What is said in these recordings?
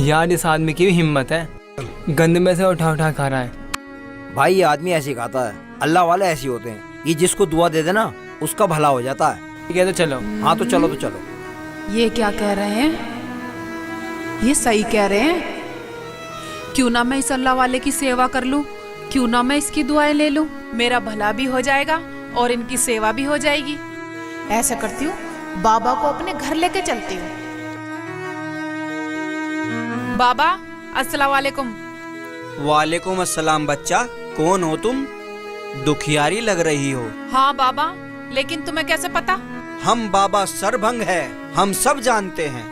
यार इस आदमी की भी हिम्मत है, गंद में से उठा उठा खा रहा है। भाई ये आदमी ऐसे ही खाता है, अल्लाह वाले ऐसे होते हैं, ये जिसको दुआ दे देना उसका भला हो जाता है। ठीक है तो चलो। हाँ तो चलो तो चलो। ये क्या कह रहे हैं? ये सही कह रहे हैं। क्यों ना मैं इस अल्लाह वाले की सेवा कर लूं, क्यों ना मैं इसकी दुआएं ले लूं, मेरा भला भी हो जाएगा और इनकी सेवा भी हो जाएगी। ऐसा करती हूँ, बाबा को अपने घर लेके चलती हूँ। बाबा अस्सलाम वालेकुम। वालेकुम अस्सलाम। बच्चा कौन हो तुम? दुखियारी लग रही हो। हाँ बाबा, लेकिन तुम्हें कैसे पता? हम बाबा सरभंग है, हम सब जानते हैं।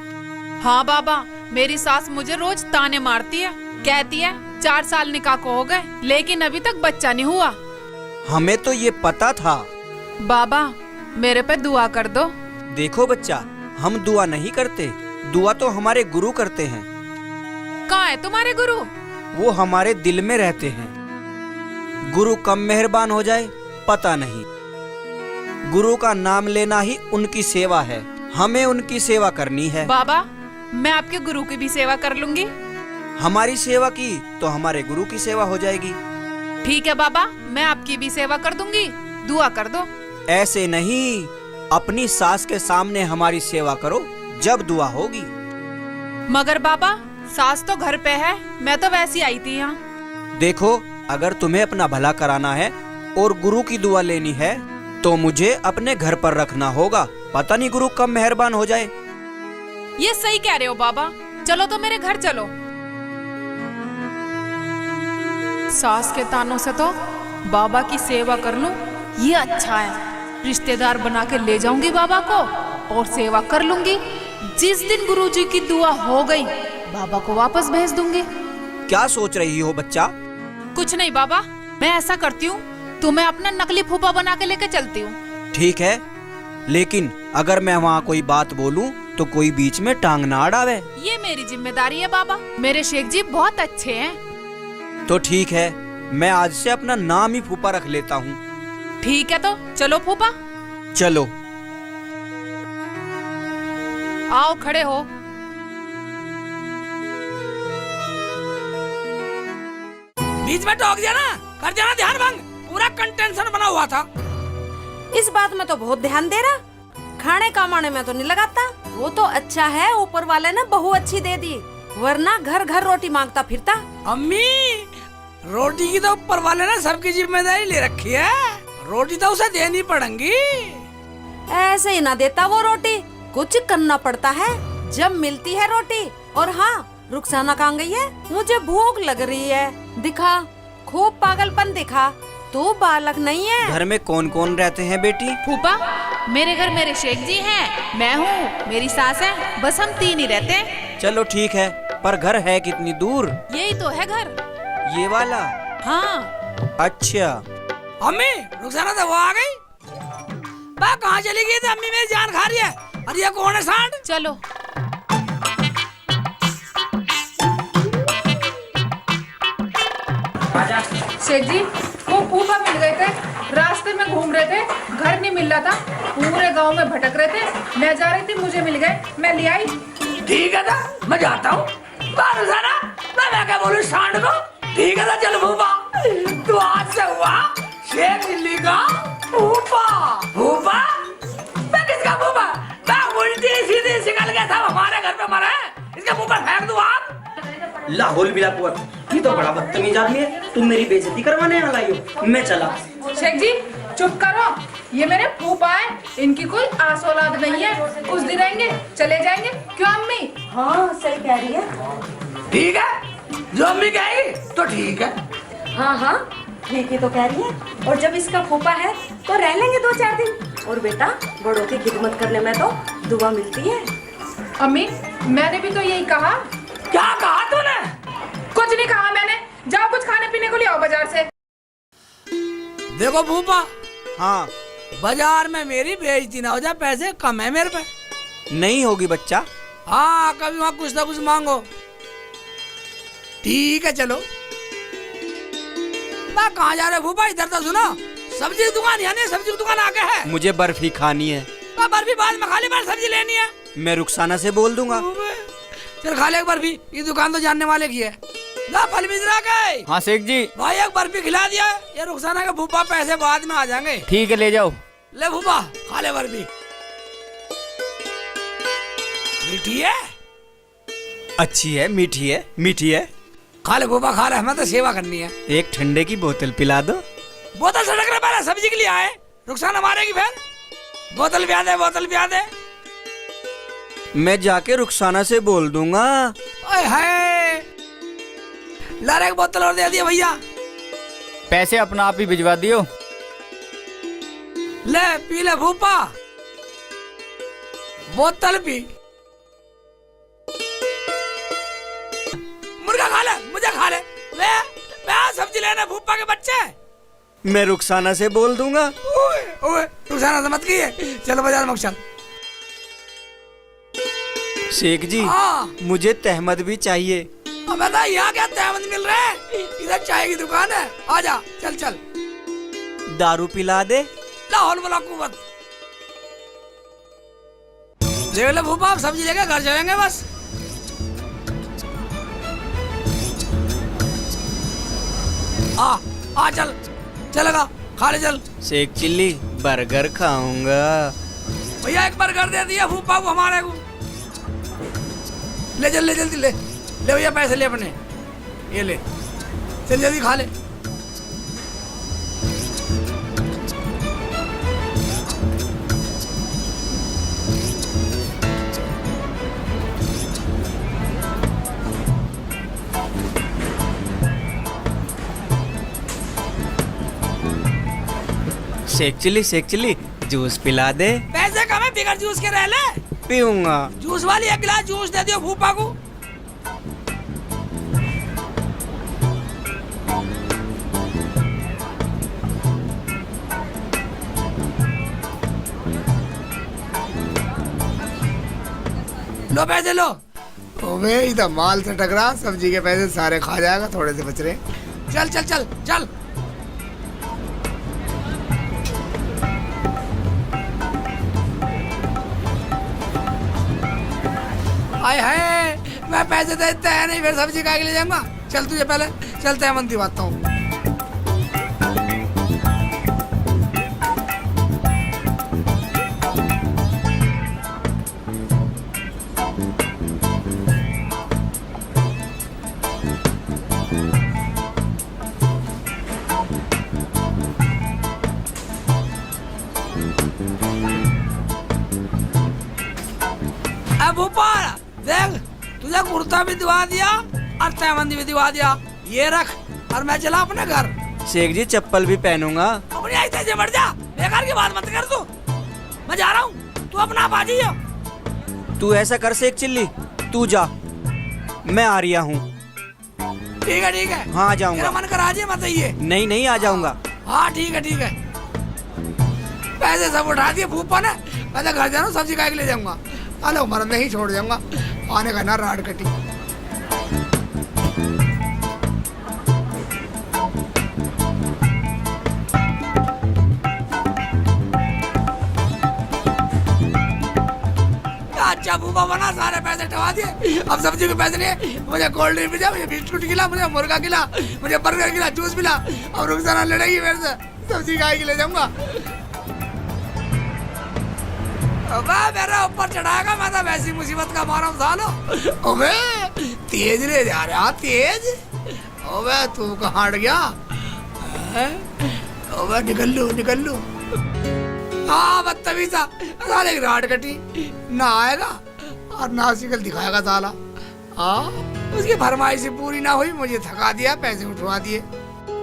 हाँ बाबा, मेरी सास मुझे रोज ताने मारती है, कहती है 4 साल निकाह को हो गए लेकिन अभी तक बच्चा नहीं हुआ। हमें तो ये पता था। बाबा मेरे पे दुआ कर दो। देखो बच्चा, हम दुआ नहीं करते, दुआ तो हमारे गुरु करते हैं। कहाँ है तुम्हारे गुरु? वो हमारे दिल में रहते हैं। गुरु कब मेहरबान हो जाए पता नहीं। गुरु का नाम लेना ही उनकी सेवा है, हमें उनकी सेवा करनी है। बाबा मैं आपके गुरु की भी सेवा कर लूंगी। हमारी सेवा की तो हमारे गुरु की सेवा हो जाएगी। ठीक है बाबा, मैं आपकी भी सेवा कर दूंगी, दुआ कर दो। ऐसे नहीं, अपनी सास के सामने हमारी सेवा करो, जब दुआ होगी। मगर बाबा सास तो घर पे है, मैं तो वैसी आई थी यहाँ। देखो, अगर तुम्हें अपना भला कराना है और गुरु की दुआ लेनी है तो मुझे अपने घर पर रखना होगा। पता नहीं गुरु कब मेहरबान हो जाए। ये सही कह रहे हो बाबा, चलो तो मेरे घर चलो। सास के तानों से तो बाबा की सेवा कर लूं, ये अच्छा है। रिश्तेदार बना के ले जाऊंगी बाबा को और सेवा कर लूंगी। जिस दिन गुरुजी की दुआ हो गई, बाबा को वापस भेज दूंगी। क्या सोच रही हो बच्चा? कुछ नहीं बाबा, मैं ऐसा करती हूँ, तुम्हें अपना नकली फूफा बना के लेके चलती हूँ। ठीक है, लेकिन अगर मैं वहाँ कोई बात बोलूँ तो कोई बीच में टांग ना अड़ावे। ये मेरी जिम्मेदारी है बाबा, मेरे शेख जी बहुत अच्छे हैं। तो ठीक है, मैं आज से अपना नाम ही फूफा रख लेता हूँ। ठीक है तो चलो फूफा। चलो। आओ खड़े हो। बीच में टोक दिया ना, कर देना ध्यान भंग। पूरा कंटेंशन बना हुआ था। इस बात में तो बहुत ध्यान दे रहा, खाने कमाने में तो नहीं लगाता। वो तो अच्छा है ऊपर वाले ने बहू अच्छी दे दी, वरना घर घर रोटी मांगता फिरता। अम्मी, रोटी की तो ऊपर वाले ने सबकी जिम्मेदारी ले रखी है, रोटी तो उसे देनी पड़ेगी। ऐसे ही ना देता वो रोटी, कुछ करना पड़ता है जब मिलती है रोटी। और हाँ, रुखसाना कहाँ गई है? मुझे भूख लग रही है। दिखा, खूब पागलपन दिखा, तू बालक नहीं है। घर में कौन कौन रहते हैं बेटी? फूफा मेरे घर मेरे शेख जी हैं, मैं हूँ, मेरी सास है, बस हम 3 ही रहते हैं। चलो ठीक है, पर घर है कितनी दूर? यही तो है घर। ये वाला? हाँ। अच्छा। अम्मी, रुखसाना तो वो आ गई। बा कहाँ चली गई थी? अम्मी मेरी जान खा रही है। अरे ये कौन है सांड? चलो। शेख जी, वो फूफा मिल गए थे, रास्ते में घूम रहे थे, घर नहीं मिल रहा था, पूरे गांव में भटक रहे थे। मैं जा रही थी, मुझे मिल गए, मैं ले आई। ठीक है था, मैं जाता हूँ। रुखसाना, मैं क्या बोलूं सांड को? ठीक है था, चल फूफा, तू आज से हुआ शेख दिल्ली का फूफा। फूफा? मैं किसका फूफा? मैं उल्टी सीधी शिकल के सब हमारे घर पे मरा है, इसके मुंह पर फेंक दूं आप? लाहौल बिलापुर, ये तो बड़ा बदतमीज आदमी है, तुम मेरी बेइज्जती करवाने यहाँ लाई हो। मैं चला। शेख जी चुप करो, ये मेरे फूफा है, इनकी कोई आस औलाद नहीं है, कुछ दिन रहेंगे चले जाएंगे। क्यों अम्मी? हाँ सही कह रही है। ठीक है, जो अम्मी कहेगी तो ठीक है। हाँ हाँ ठीक ही तो कह रही है। और जब इसका फूफा है तो रह लेंगे 2-4 दिन। और बेटा, बड़ों की खिदमत करने में तो दुआ मिलती है। अम्मी मैंने भी तो यही कहा। क्या कहा तूने? कुछ नहीं कहा मैंने, जाओ कुछ खाने पीने को ले आओ बाजार से। देखो फूफा, हाँ। बाजार में मेरी बेइज्जती ना हो जाए, पैसे कम है मेरे पे। नहीं होगी बच्चा। हाँ, कभी वहाँ कुछ ना कुछ मांगो। ठीक है चलो। मैं कहाँ जा रहे फूफा? इधर तो सुनो, सब्जी की दुकान, यानी सब्जी की दुकान आगे है। मुझे बर्फी खानी है। बर्फी बाद में खा ली, सब्जी लेनी है। मैं रुखसाना से बोल दूंगा। चल खा ले एक बर्फी, ये दुकान तो जानने वाले की है। ना फल मिश्रा गए हाँ शेख जी। भाई, एक बर्फी खिला दिया। ये रुखसाना का फूफा पैसे बाद में आ जाएंगे। ठीक है ले जाओ। ले फूफा खा ले बर्फी। मीठी है, अच्छी है, मीठी है, मीठी है। खा ले फूफा खा ले, हमें तो सेवा करनी है। एक ठंडे की बोतल पिला दो। बोतल सड़क रहा, पहले सब्जी के लिए आए, रुखसाना मारेगी फिर। बोतल पिया दे, बोतल पिया दे। मैं जाके रुखसाना से बोल दूंगा। ओए हाय, लारे एक बोतल और दे दिया भैया। पैसे अपना आप ही भिजवा दियो। ले पी ले फूफा, बोतल पी। मुर्गा खा ले, मुझे खा ले। मैं सब्जी लेने फूफा के बच्चे। मैं रुखसाना से बोल दूंगा। ओए ओए, रुखसाना से मत किए, चलो बाजार में चल। शेख जी हाँ, मुझे तहमद भी चाहिए। अब बता यहाँ क्या तहमद मिल रहा है? इधर चाय की दुकान है, आजा चल चल। दारू पिला दे। लाहौल वाला कुवत। ले ले फूफा, आप सब्जी लेके घर जाएंगे बस। आ चल, चलेगा खा ले चल। शेख चिल्ली बर्गर खाऊंगा। भैया एक बर्गर दे दिया फूफा को हमारे को। ले चल, ले जल्दी ले ले भैया, पैसे ले अपने, ये ले चल जल्दी खा ले। शेख चिल्ली जूस पिला दे। पैसे कम है, बिगर जूस के रह ले। पीऊंगा। जूस वाली एक गिलास जूस दे दियो फूफा को। लो पैसे लो। ओबे इधर माल से टकरा, सब्जी के पैसे सारे खा जाएगा, थोड़े से बच रहे। चल चल चल चल। हाय हाय, मैं पैसे देते हैं नहीं, फिर सब्जी का ले जाऊंगा। चल तुझे पहले चलते हैं मंदी बात हूँ। भूपा देख, तुझे कुर्ता भी दिवा दिया और तहबंदी भी दिवा दिया, ये रख और मैं चला अपने घर। शेख जी चप्पल भी पहनूंगा। अपनी ऐसे से बढ़ जा, बेकार की बात मत कर तू। मैं जा रहा हूँ, तू अपना आप आ जाइयो। तू ऐसा कर शेख चिल्ली, तू जा, मैं आ रिया हूँ। ठीक है ठीक है। हाँ आ जाऊंगा। मेरा मन कर आ जाए मत ये। नहीं नहीं आ जाऊंगा। हाँ ठीक है ठीक है। पैसे सब उठा दिए फूफा ने, मैं तो घर जा रहा हूँ, सब्जी का ले जाऊंगा। हेलो मरद नहीं छोड़ जाऊंगा, आने का ना राड कटी। अच्छा फूफा बना, सारे पैसे टवा दिए, अब सब्जी के पैसे नहीं है। मुझे कोल्ड ड्रिंक मिला, मुझे बिस्कुट खिला, मुझे मुर्गा खिला, मुझे बर्गर खिला, जूस मिला, और रुखसाना लड़ेगी मेरे से, सब्जी का ले जाऊंगा। मेरा ऊपर चढ़ाएगा, मैं तो वैसी मुसीबत का मारा हूँ सालो। ओबे तेज ले जा रहा, तेज। ओबे तू कहाँ हट गया? ओबे निकल लू। हाँ बदतमीजा, साले की राड कटी, ना आएगा और ना शिकल दिखाएगा साला। हाँ उसकी फरमाइश पूरी ना हुई, मुझे थका दिया, पैसे उठवा दिए।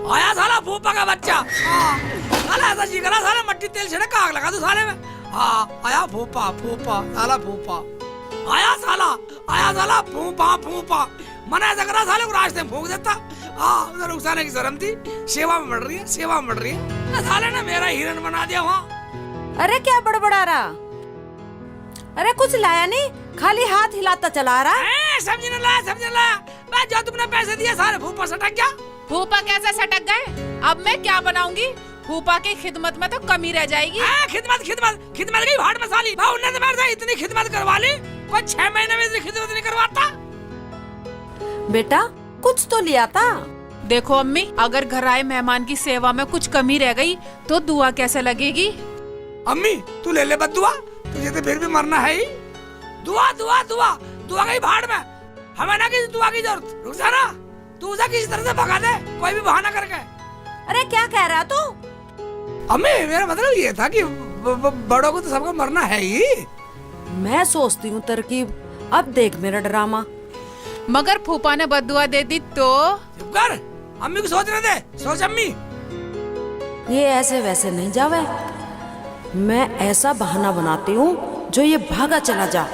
आया साला फूफा का बच्चा। हाँ साला ऐसा शिकला, साला मट्टी तेल छिड़क आग लगा दो साले में। हाँ आया फूफा साला फूफा आया साला फूफा मना ऐसा करा साले को रास्ते में फूंक देता। हाँ उधर रुखसाने की शर्म थी, सेवा में बढ़ रही है। साले ने मेरा हिरन बना दिया वहाँ। अरे क्या बड़बड़ा रहा? अरे कुछ लाया नहीं, खाली हाथ हिलाता चला रहा। सब्जी न लाया। मैं जो तुमने पैसे दिए सारे फूफा सटक गया। फूफा कैसे सटक गए? अब मैं क्या बनाऊंगी? फूफा की खिदमत में तो कमी रह जाएगी। खिदमत की भाड़ में साली। उन्होंने मेरे से इतनी खिदमत करवा ली, कोई 6 महीने में इतनी खिदमत नहीं करवाता। बेटा कुछ तो लिया था। देखो अम्मी, अगर घर आए मेहमान की सेवा में कुछ कमी रह गई तो दुआ कैसे लगेगी? अम्मी तू ले ले बद्दुआ, तुझे तो फिर भी मरना है ही। दुआ दुआ दुआ दुआ गई भाड़ में, हमें ना किसी दुआ की जरूरत। रुखसाना तू उसे किसी तरह से भगा दे, कोई भी बहाना करके। अरे क्या कह रहा तू? अम्मी मेरा मतलब ये था कि बड़ों को तो सबको मरना है ही। मैं सोचती हूँ तरकीब, अब देख मेरा ड्रामा। मगर फूफा ने बद्दुआ दे दी तो? चुप कर, अम्मी को सोचने दे। सोच अम्मी। ये ऐसे वैसे नहीं जावे, मैं ऐसा बहाना बनाती हूँ जो ये भागा चला जा।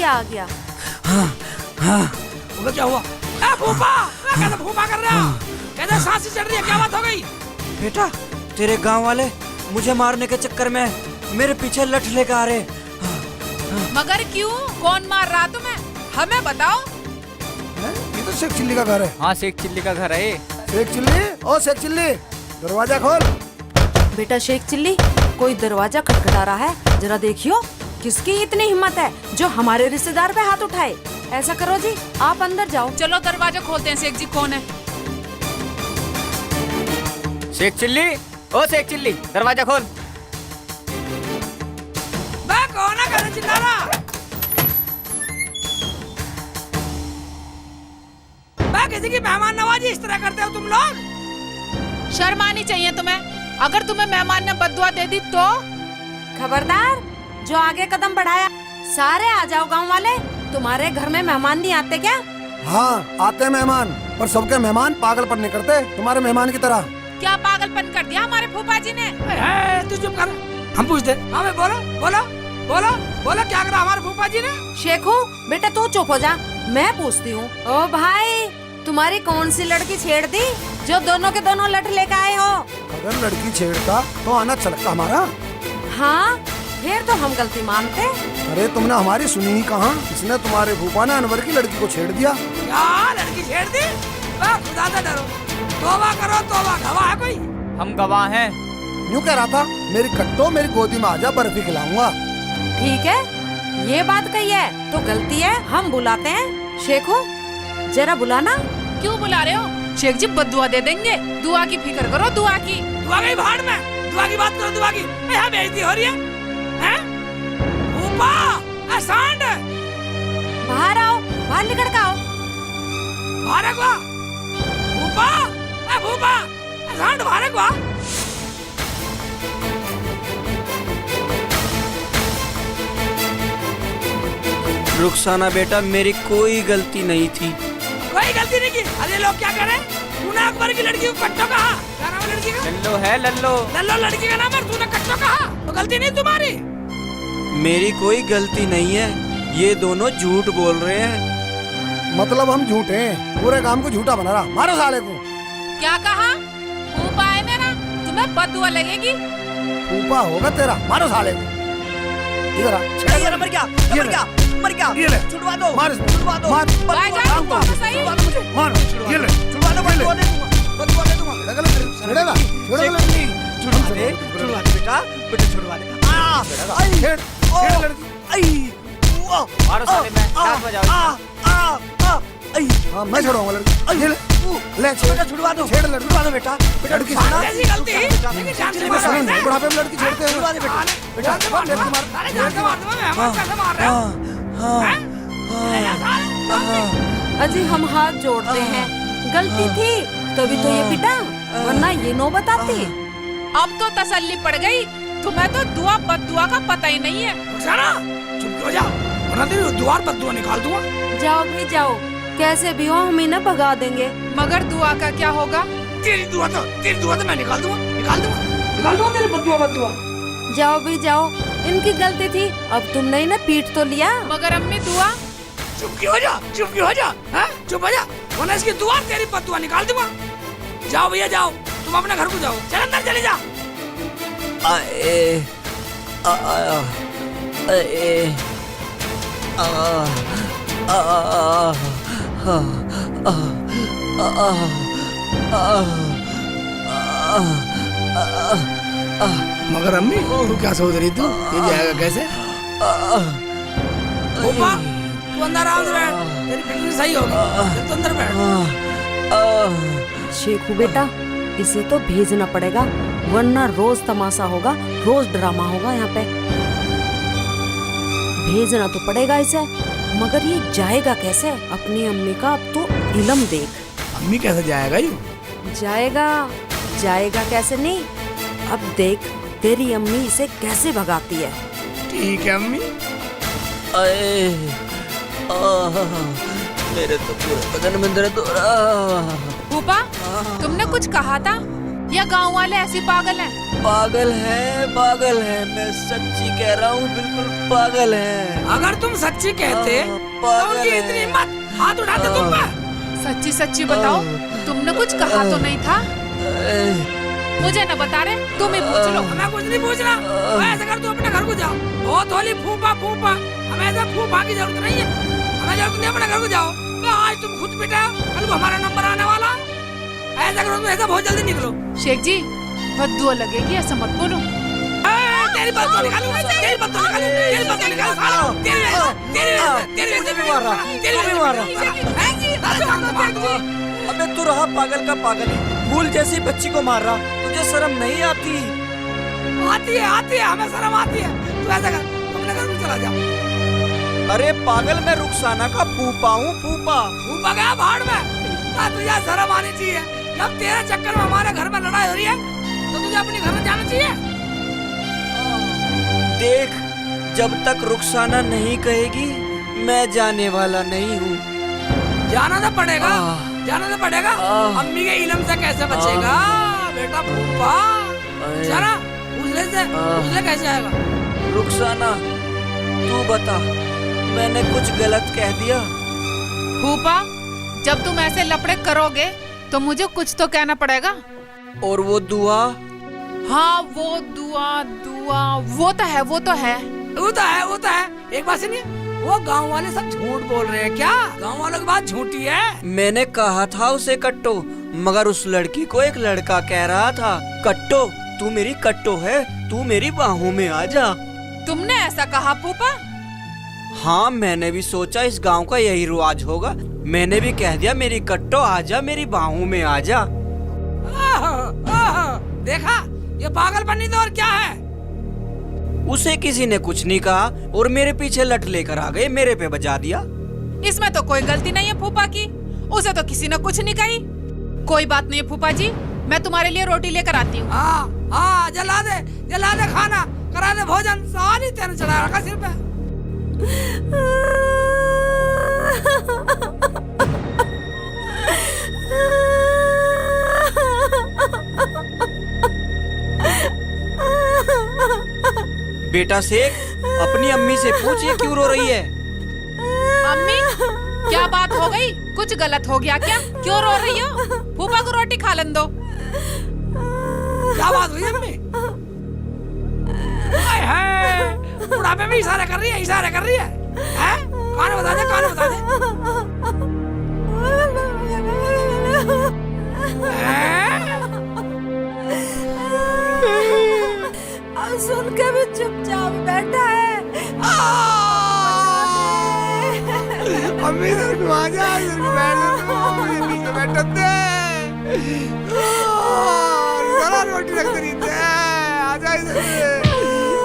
आ गया। बोलो क्या हुआ? ए फूफा, कैसे फूफा कर रहे हो? कैसे सांस चढ़ रही है? क्या बात हो गई? बेटा तेरे गांव वाले मुझे मारने के चक्कर में मेरे पीछे लठ लेकर आ रहे। मगर क्यों? कौन मार रहा तुम्हें? हमें बताओ। ये तो शेख चिल्ली का घर है। हाँ शेख चिल्ली का घर है। शेख चिल्ली, ओ शेख चिल्ली, दरवाजा खोल। बेटा शेख चिल्ली, कोई दरवाजा खटखटा रहा है, जरा देखियो। किसकी इतनी हिम्मत है जो हमारे रिश्तेदार पे हाथ उठाए? ऐसा करो जी, आप अंदर जाओ। चलो दरवाजा खोलते हैं। शेख जी कौन है? शेख चिल्ली, ओ शेख चिल्ली, दरवाजा खोल। मैं कौन है घर चिल्ला रहा? मैं किसी की मेहमान नवाजी इस तरह करते हो तुम लोग? शर्म आनी चाहिए तुम्हें। अगर तुम्हें मेहमान ने बद्दुआ दे दी तो? खबरदार, जो आगे कदम बढ़ाया। सारे आ जाओ गांव वाले। तुम्हारे घर में मेहमान नहीं आते क्या? हाँ आते हैं मेहमान, पर सबके मेहमान पागलपन नहीं करते तुम्हारे मेहमान की तरह। क्या पागलपन कर दिया हमारे फूफा जी ने? तू चुप कर, हम पूछते। हाँ मैं बोलो बोलो बोलो बोलो, क्या करा हमारे फूफा जी ने? शेखू बेटा तू चुप हो जा, मैं पूछती हूँ। ओ भाई, तुम्हारी कौन सी लड़की छेड़ दी जो दोनों के दोनों लठ लेकर आए हो? अगर लड़की छेड़ता तो आना चलता हमारा। हाँ फिर तो हम गलती मानते। अरे तुमने हमारी सुनी ही कहाँ? इसने तुम्हारे फूफा ने अनवर की लड़की को छेड़ दिया। क्या लड़की छेड़ दी? खुदा से डरो, तौबा करो तौबा। गवाह है कोई? हम गवाह हैं। यूँ कह रहा था, मेरी कट्टो मेरी गोदी में आजा, बर्फी खिलाऊंगा। ठीक है, ये बात कही है तो गलती है, हम बुलाते हैं। शेखू जरा बुलाना। क्यों बुला रहे हो? शेख जी बद्दुआ दे देंगे। दुआ की फिक्र करो, दुआ की। दुआ गई भाड़ में, दुआ की बात करो दुआ की। यहाँ बेइज्जती हो रही है? फूफा, सांड बाहर आओ, बाहर निकल के आओ। बाहर को फूफा, फूफा, सांड बाहर को। रुखसाना बेटा मेरी कोई गलती नहीं थी। कोई गलती नहीं की? अरे लोग क्या करें? तूने अकबर की लड़की को कट्टो कहा। क्या नाम है लड़की का? लल्लो है लल्लो। लल्लो लड़की का नाम है, तूने कट्टो कहा तो गलती नहीं तुम्हारी। मेरी कोई गलती नहीं है, ये दोनों झूठ बोल रहे हैं। मतलब हम झूठे हैं, पूरे काम को झूठा बना रहा। मारो साले को। क्या कहा? फूफा है मेरा, तुम्हें बद्दुआ लगेगी। फूफा होगा तेरा, मारो साले को। इधर आ। मर गया, मर गया, मर गया। ये ले, छुड़वा दो, मार, छुड़वा दो। मार, भाईजान, तुम तो सही। मार, ये ले, छुड़वा दो, बद्दुआ दे दूंगा, बद्दुआ दे दूंगा। छेड़ेगा, छेड़ेगा, छुड़वा दे, छुड़वा दे बेटा, बेटा छुड़वा दे। छेड़, छेड़ लड़की। मारो साले में, साथ बजाओ। हाँ मैं छोड़ूंगा लड़की। ये ले, ले छेड़, छुड़वा दो, छेड़ लड़की। छुड़वा दो बेटा, लड़की ऐसी गलती लेकिन जान से मार रहे हैं। बुढ़ापे में लड़की छेड़ते हैं। छुड़वा दे बेटा। बेटा जान से मार, सारे जान से मार दो। मेहमान कैसे मार रहे हो? अजी हम हाथ जोड़ते हैं, गलती थी तभी तो ये पिटा, वरना ये नो बताती। अब तो तसल्ली पड़ गई। तुम्हें तो दुआ बद्दुआ का पता ही नहीं है। रुखसाना, चुप हो जा। वरना तेरी द्वार पर दुआ निकाल दूंगा। जाओ भी जाओ, कैसे भी हो हम इन्हें भगा देंगे। मगर दुआ का क्या होगा? तेरी दुआ तो मैं निकाल दूंगा तेरी बद्दुआ। जाओ भी जाओ, इनकी गलती थी, अब तुमने इन्हें पीट तो लिया। मगर अम्मी दुआ। चुप क्यों हो जा, हाँ? चुप हो जा, वरना इसकी दुआ तेरी बद्दुआ निकाल दूंगा। जाओ भैया जाओ, तुम अपने घर को जाओ, चल अंदर चले जा। मगर अम्मी तू क्या सोच रही तू, ये जाएगा कैसे? फूफा तू अंदर आओ, तेरी फिक्र सही होगी, तू अंदर बैठ। शेखू बेटा, इसे तो भेजना पड़ेगा, वरना रोज तमाशा होगा, रोज ड्रामा होगा यहाँ पे। भेजना तो पड़ेगा इसे, मगर ये जाएगा कैसे? अपनी अम्मी का अब तो इलम देख। अम्मी कैसे जाएगा यू? जाएगा कैसे नहीं, अब देख तेरी अम्मी इसे कैसे भगाती है। ठीक है अम्मी। मेरे तो पूरे बदन में दर्द हो रहा। फूफा तुमने कुछ कहा था या गांव वाले ऐसे पागल हैं? पागल है, मैं सच्ची कह रहा हूँ, बिल्कुल पागल है। अगर तुम सच्ची कहते तो उनकी इतनी हिम्मत, हाथ उठाते तुम पे। सच्ची बताओ, तुमने कुछ कहा तो नहीं था? मुझे न बता रहे, तुम ही पूछ लो। मैं कुछ नहीं पूछना, ऐसा कर तू अपने घर को जाओ। बहुत होली फूफा, हमें ऐसा फूफा की जरूरत नहीं है, हमें जरूरत नहीं, अपने घर को जाओ। आज तुम खुद पिटा, कल को हमारा नंबर आने वाला। ऐसा करो, तुम ऐसा बहुत जल्दी निकलो। शेख जी बद्दुआ लगेगी, ऐसा मत बोलो। तेरी बात तो निकालूं, तेरी बात तो निकाल, अबे तू रहा पागल का पागल ही, फूल जैसी बच्ची को मार रहा, तुझे शर्म नहीं आती? आती है, हमें शर्म आती है। तू ऐसा कर, अपने घर में चला जा। अरे पागल, मैं रुखसाना का फूफा हूँ, फूफा गया भाड़ में। तुझे शर्म आनी चाहिए, जब तेरे चक्कर में हमारे घर में लड़ाई हो रही है तो तुझे अपने घर में जाना चाहिए। देख, जब तक रुखसाना नहीं कहेगी मैं जाने वाला नहीं हूँ। जाना तो पड़ेगा, अम्मी के इलम से कैसे बचेगा बेटा फूफा? जरा उसले कैसे आएगा? रुखसाना तू बता, मैंने कुछ गलत कह दिया? फूफा जब तुम ऐसे लफड़े करोगे तो मुझे कुछ तो कहना पड़ेगा। और वो दुआ? हाँ वो दुआ वो तो है। एक बात सुनिए, वो गांव वाले सब झूठ बोल रहे हैं क्या? गांव वालों की बात झूठी है। मैंने कहा था उसे कट्टो, मगर उस लड़की को एक लड़का कह रहा था, कट्टो तू मेरी कट्टो है, तू मेरी बाहों में आ जा। तुमने ऐसा कहा फूफा? हाँ, मैंने भी सोचा इस गांव का यही रिवाज होगा, मैंने भी कह दिया मेरी कट्टो आजा, मेरी बाहों में आजा। देखा, ये पागलपनी तो और क्या है? उसे किसी ने कुछ नहीं कहा और मेरे पीछे लट लेकर आ गए, मेरे पे बजा दिया। इसमें तो कोई गलती नहीं है फूफा की, उसे तो किसी ने कुछ नहीं कही। कोई बात नहीं है फूफा जी, मैं तुम्हारे लिए रोटी लेकर आती हूँ। हाँ, जला दे खाना, करा दे भोजन, सारी तेरे चढ़ा रखा सिर पे। बेटा शेख, अपनी अम्मी से पूछ ये क्यों रो रही है? अम्मी क्या बात हो गई? कुछ गलत हो गया क्या? क्यों रो रही हो? फूफा को रोटी खा लेने दो। क्या बात हुई अम्मी? बुढ़ापे में इशारा कर रही है, हैं? कान बता दे। सुन के भी चुपचाप बैठा है। अम्मी इधर को आ जा, इधर को बैठ दे, रोटी रख दे, आ जा इधर।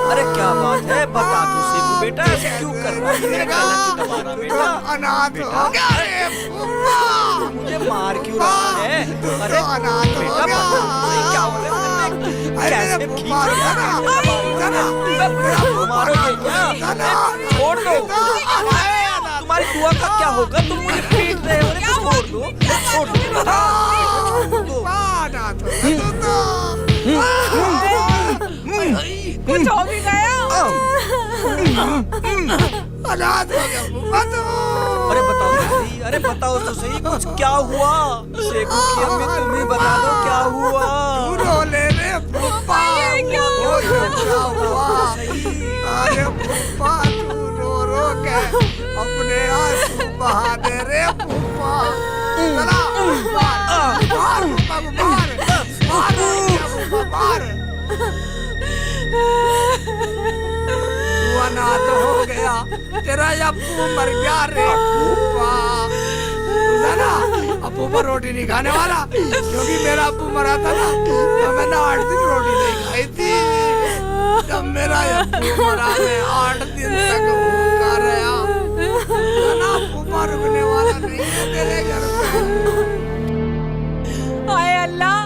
अरे क्या बात है, बता तू शेखू बेटा, ऐसे क्यों कर रहा है? मेरे गला क्यों दबा रहा है बेटा? अनाथ हो गया रे फूफा, मुझे मार क्यों रहा है? अरे अनाथ हो बेटा गया। क्या हो रहा है? कैसे खींच रहा है? रुखसाना मारोगे क्या? छोड़ दो। तुम्हारी दुआ का क्या होगा? तुम मुझे पीट रहे हो। छोड़ दो, छोड़ दो। कुछ हो भी गया? अनाथ हो गया फूफा तो। अरे बताओ तो सही, अरे बताओ तो सही, कुछ क्या हुआ? शेखू की अम्मी तुम ही बता दो क्या हुआ? तू रो ले रे फूफा, क्या हुआ? अरे फूफा तू रो रो के अपने आंसू बहा दे रे फूफा। चला मार फूफा को मार फूफा। तू अनाथ हो गया, तेरा अप्पू मर गया रे फूफा। ना अप्पू पर रोटी नहीं खाने वाला, क्योंकि मेरा अप्पू मरा था ना, तो मैंने 8 दिन रोटी नहीं खाई थी। जब मेरा अप्पू मरा मैं 8 दिन तक भूखा रहा। ना फूफा रुकने वाला नहीं है तेरे घर पे। हाय अल्लाह,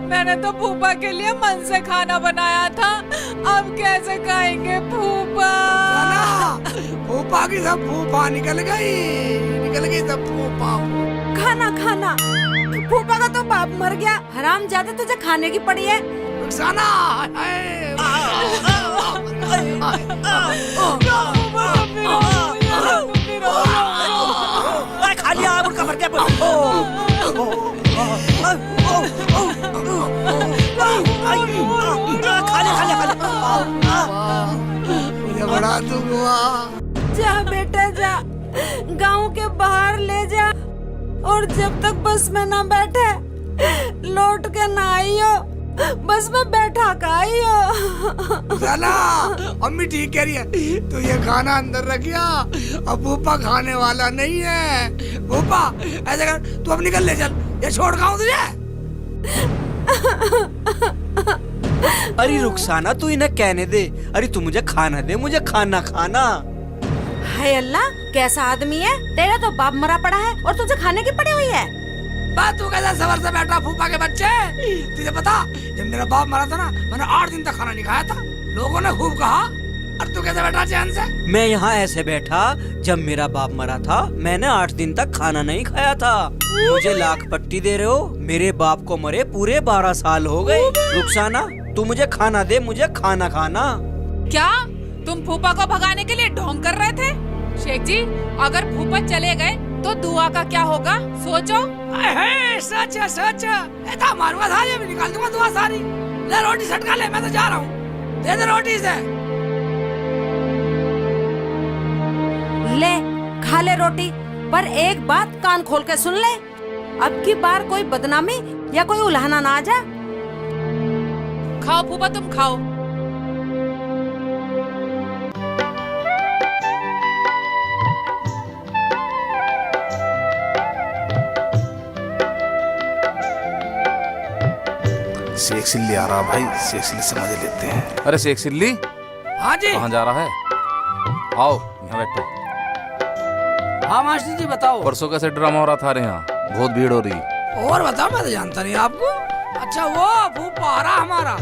मैंने तो फूफा के लिए मन से खाना बनाया था, अब कैसे खाएंगे फूफा? फूफा की सब फूफा निकल गई सब फूफा। खाना खाना, फूफा का तो बाप मर गया, हराम ज्यादा तुझे खाने की पड़ी है। रुखसाना खा लिया उनका भर गया। मुझे बड़ा दुख हुआ। जा बेटा जा, गांव के बाहर ले जा, और जब तक बस में ना बैठे लौट के ना आइयो, बस में बैठा का आइयो। साला अम्मी ठीक कह रही है, तो ये खाना अंदर रखिया, अब फूफा खाने वाला नहीं है। फूफा ऐसे कर, तू अब निकल ले चल, ये छोड़ खाऊं तुझे। अरे रुखसाना तू इन्हें कहने दे। अरे तू मुझे खाना दे, मुझे खाना खाना। हाय अल्लाह, कैसा आदमी है? तेरा तो बाप मरा पड़ा है और तुझे खाने की पड़ी हुई है। बात तू कैसा सबर से बैठा फूफा के बच्चे। तुझे पता, जब मेरा बाप मरा था ना, मैंने 8 दिन तक खाना नहीं खाया था। लोगों ने खूब कहा, और तू कैसे बैठा चैन से? मैं यहाँ ऐसे बैठा, जब मेरा बाप मरा था मैंने 8 दिन तक खाना नहीं खाया था। मुझे लाख पट्टी दे रहे हो? मेरे बाप को मरे पूरे 12 साल हो गए। रुखसाना तू मुझे खाना दे, मुझे खाना खाना। क्या तुम फूफा को भगाने के लिए ढोंग कर रहे थे? शेख जी, अगर फूफा चले गए तो दुआ का क्या होगा? सोचो। सच है सच है, ऐसा मारूंगा सारी, अभी निकाल दूंगा दुआ सारी। ले रोटी सटका ले, मैं तो जा रहा हूँ, दे दे रोटी से। ले खा ले रोटी, पर एक बात कान खोल के सुन ले, अब की बार कोई बदनामी या कोई उल्हाना ना आ जा। खाओ फूफा, तुम खाओ। शेख सिल्ली आ रहा भाई, शेख सिल्ली से मजे लेते हैं। अरे शेख सिल्ली, हाँ जी। कहाँ जा रहा है? आओ यहाँ बैठो। हाँ मास्टर जी बताओ। परसों कैसे ड्रामा हो रहा था यहाँ, बहुत भीड़ हो रही। और बताओ, मैं तो जानता नहीं आपको। अच्छा वो फूफा आ रहा हमारा।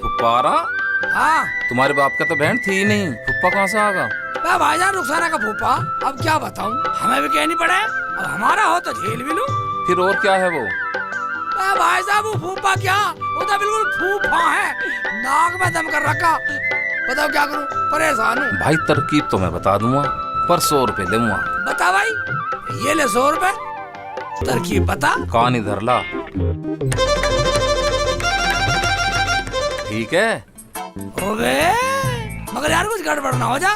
फुप्पा आ रहा? हाँ। तुम्हारे बाप का तो बहन थी ही नहीं, फुप्पा कहाँ से आगा? मैं भाईजान रुखसाना का फूफा, अब क्या बताऊँ, हमें भी कहनी पड़े। अब हमारा हो तो झेल भी लूं। फिर और क्या है वो? भाई साहब वो फूफा क्या, वो तो बिल्कुल फूफा है, नाक में दम कर रखा। बताओ क्या करूं, परेशान हूँ। भाई तरकीब तो मैं बता दूंगा, पर 100 रुपए दूंगा। बता भाई, ये ले 100 रुपए, तरकीब बता। कान इधर ला। ठीक है? ओबे, मगर यार कुछ गड़बड़ ना हो जा।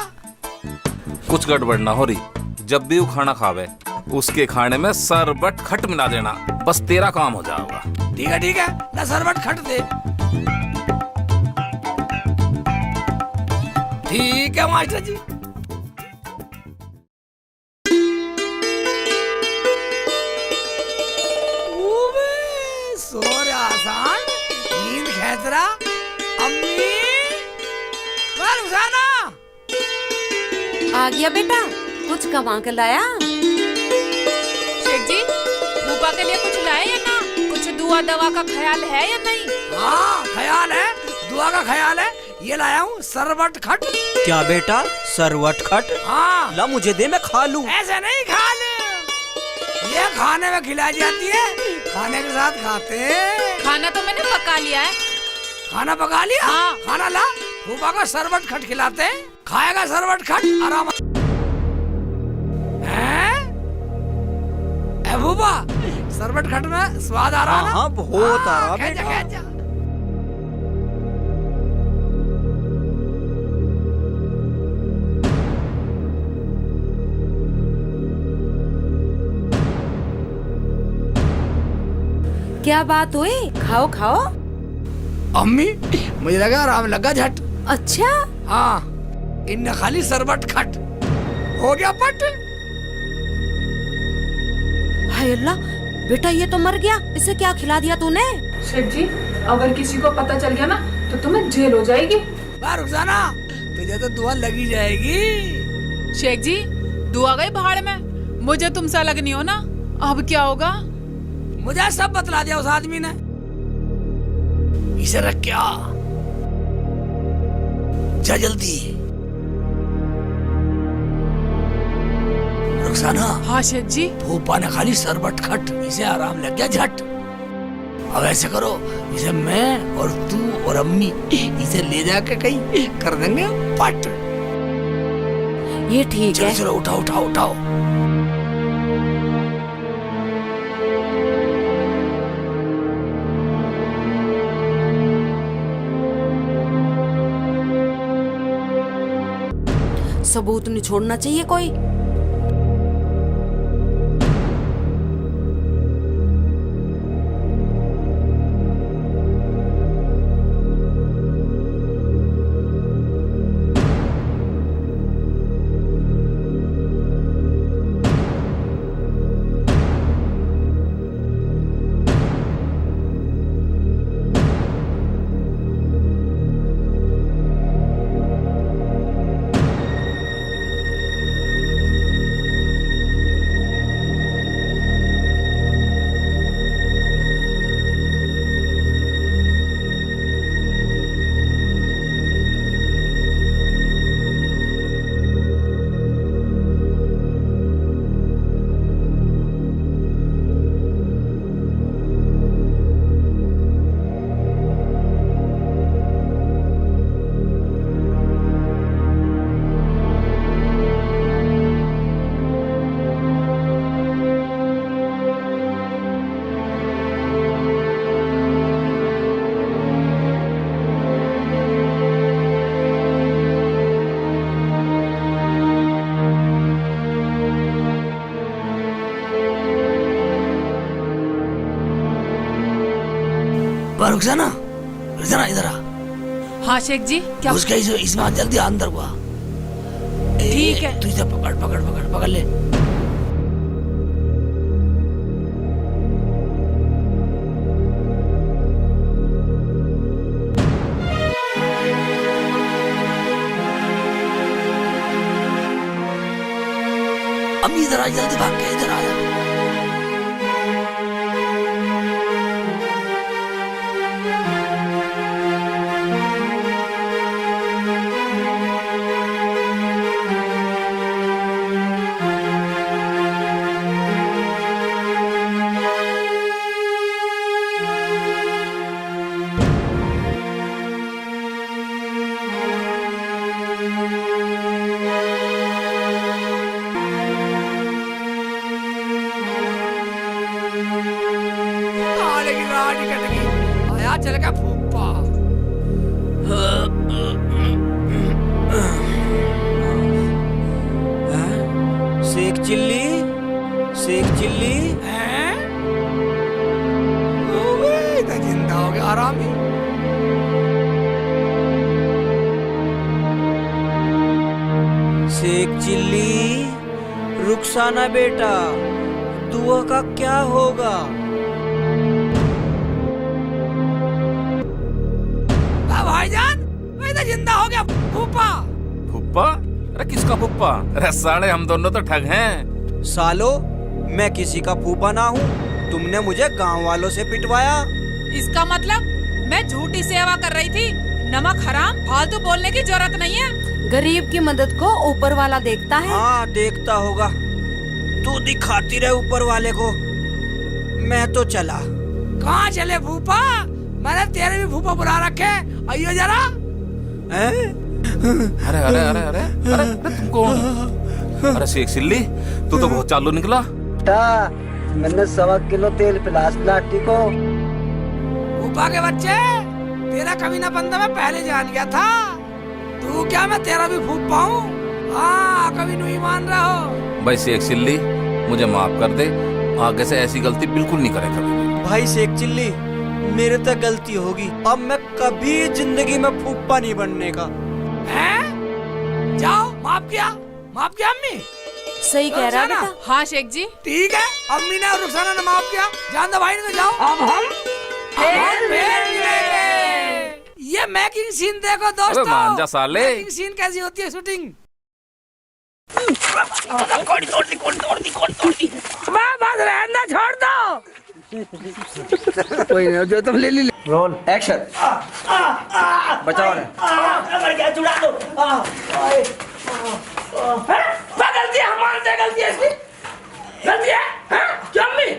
कुछ गड़बड़ ना हो रही, जब भी वो खाना खावे उसके खाने में सरबत खट मिला देना, बस तेरा काम हो जाएगा। ठीक है, ना सरबत खट दे। ठीक है मास्टर जी। सो रहा आसान, नींद खेच रहा। अम्मी, रुखसाना आ गया बेटा, कुछ कमा के लाया? शेख जी, फूफा के लिए कुछ लाए या ना? कुछ दुआ दवा का ख्याल है या नहीं? हाँ ख्याल है, दुआ का ख्याल है। ये लाया हूँ सरबट खट। क्या बेटा, सरवट खट? हाँ, ला मुझे दे, मैं खा लूं। ऐसे नहीं खा ले, ये खाने में खिलाई जाती है, खाने के साथ खाते हैं। खाना तो मैंने पका लिया है। खाना पका लिया? हाँ। खाना ला, फूफा का सरबट खट खिलाते हैं, खाएगा सरबट खट आराम। फूफा, सरबट खट में स्वाद आ रहा है ना? हाँ, बहुत आ रहा खैचा, बेटा। खैचा। क्या बात हुई? खाओ खाओ। अम्मी, मुझे लगा आराम लगा झट। अच्छा, हाँ, इनने खाली सरबट खट हो गया पट। हाय अल्लाह, बेटा ये तो मर गया, इसे क्या खिला दिया तूने? शेख जी, अगर किसी को पता चल गया ना तो तुम्हें जेल हो जाएगी। रुखसाना, तुझे तो दुआ लगी जाएगी। शेख जी, दुआ गई भाड़ में, मुझे तुमसे अलग नहीं हो ना। अब क्या होगा? मुझे सब बतला दिया उस आदमी ने। इसे रख क्या, जा जल्दी। रुखसाना, हाँ शेख जी। फूफा ने खाली सरबट खट, इसे आराम लग गया झट। अब ऐसे करो, इसे मैं और तू और अम्मी इसे ले जाके कहीं कर देंगे पट। ये ठीक चलो है। चलो, उठाओ उठाओ उठाओ। सबूत नहीं छोड़ना चाहिए कोई। रुखसाना, रुखसाना इधर आ। हाँ शेख जी, क्या? उसके इसमें जल्दी अंदर हुआ। ठीक है। तू इसे पकड़ पकड़ पकड़ पकड़ ले। अम्मी इधर आ, जल्दी भाग के इधर आ जा। आया चल का फूफा। शेख चिल्ली, शेख चिल्ली। जिंदा हो गया आरामी। शेख चिल्ली, रुखसाना बेटा, दुआ का क्या होगा? भाईजान, मैं तो जिंदा हो गया फूफा। फुप्पा? अरे किसका फुप्पा? अरे साले हम दोनों तो ठग हैं। सालो, मैं किसी का फूफा ना हूँ, तुमने मुझे गांव वालों से पिटवाया। इसका मतलब मैं झूठी सेवा कर रही थी, नमक हराम, फालतू बोलने की जरूरत नहीं है। गरीब की मदद को ऊपर वाला देखता है। हाँ देखता होगा, तू दिखाती रहे ऊपर वाले को, मैं तो चला। कहाँ चले फूफा? मैंने तेरे भी फूफा बुला रखे, आइयो जरा। हैं? अरे अरे अरे अरे अरे अरे तुम कौन? अरे शेख चिल्ली, तू तो बहुत चालू निकला। मैंने 1.25 किलो तेल पिला लाठी को। फूफा के बच्चे, तेरा कमीना बंदा मैं पहले जान गया था। तू क्या मैं तेरा भी फूफा हूँ? हाँ, कभी नहीं मान रहा हो। भाई शेख चिल्ली, मुझे माफ कर दे, आगे से ऐसी गलती बिल्कुल नहीं करे कभी भी। भाई शेख चिल्ली, मेरे तक गलती होगी, अब मैं कभी जिंदगी में फूफा नहीं बनने का। हैं? जाओ, माफ किया अम्मी। सही कह रहा है रुखसाना? बेटा। हाँ शेख जी। ठीक है, अम्मी ने और रुखसाना ने माफ किया। जान दो भाई ने, जाओ। अब हम फिर मिलेंगे। ये मेकिंग सीन देखो दोस्तों। अबे मान जा साले। मेकिंग सीन कैसी होती है शूटिंग। बस रहना, छोड़ दो। कोई नहीं, जो तुम ले ली। Roll action. बचाओ रे। चुड़ा दो। गलती है, मानते हैं गलती है इसकी। गलती है, क्यों अम्मी?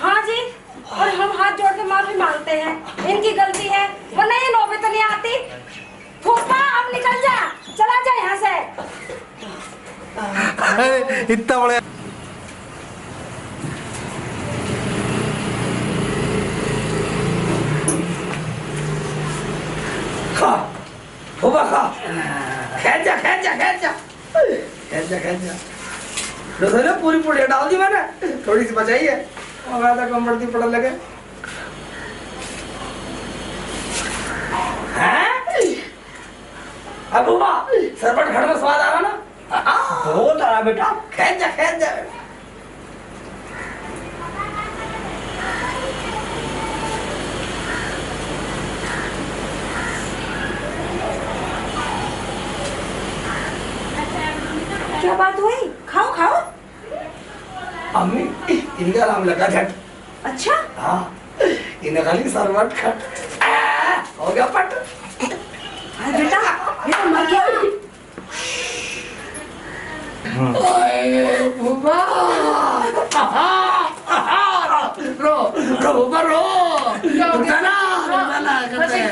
हाँ जी, और हम हाथ जोड़ के माफी मांगते हैं, इनकी गलती है, वरना ये नौबत नहीं आती। फूफा अब निकल जा, चला जा यहाँ से। इतना बड़ा खा, फूफा खा। खेच जा। रसोई पूरी पूरी डाल दी मैंने, थोड़ी सी बचाई है, और आधा कम पड़ती पड़ा लगे। अब फूफा, सरबत खड़ में स्वाद आ रहा ना? बहुत आ रहा बेटा, खेच जा। क्या बात हुई? खाओ। अम्मी, इनका नाम लगा झट। अच्छा, हाँ, इन्हें खाली सरबत खट हो गया पट। अरे बेटा, ये तो मर गया। फूफा, रो, रुकसाना, करते हैं।